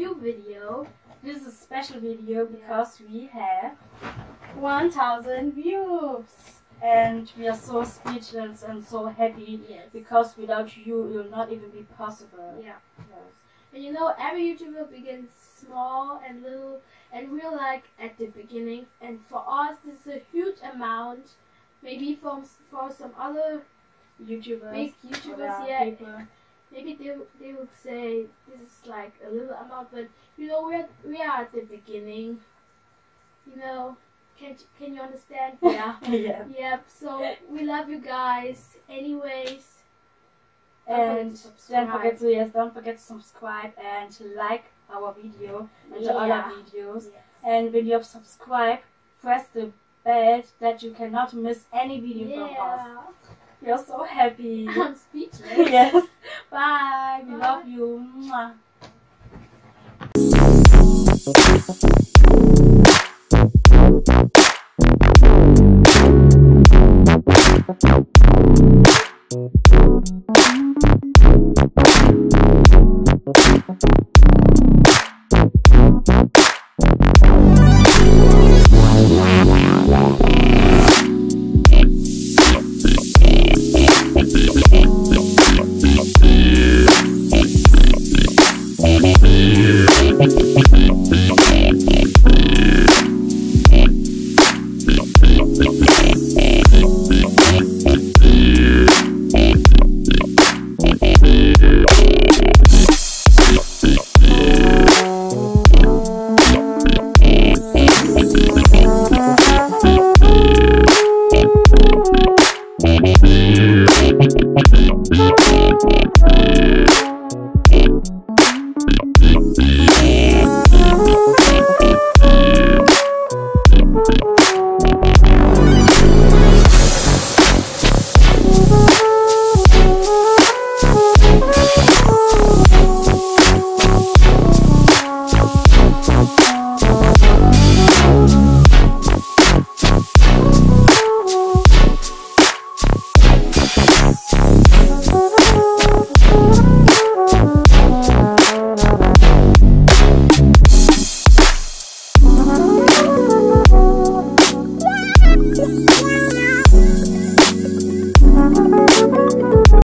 new video. This is a special video because we have 1,000 views. And we are so speechless and so happy because without you, it will not even be possible. Yeah. Yes. And you know, every YouTuber begins small and little, and we're like at the beginning. And for us, this is a huge amount. Maybe for some other YouTubers, big YouTubers, people. Maybe they would say this is like a little amount, but you know, we are at the beginning. You know, can you understand? Yeah. Yeah. Yep. So we love you guys. Anyways. And don't forget to subscribe and to like our video and the other videos. Yes. And when you have subscribed, press the bell that you cannot miss any video from us. We are so happy. I'm speechless. Yes. Bye. We love you. Mwah. Yeah.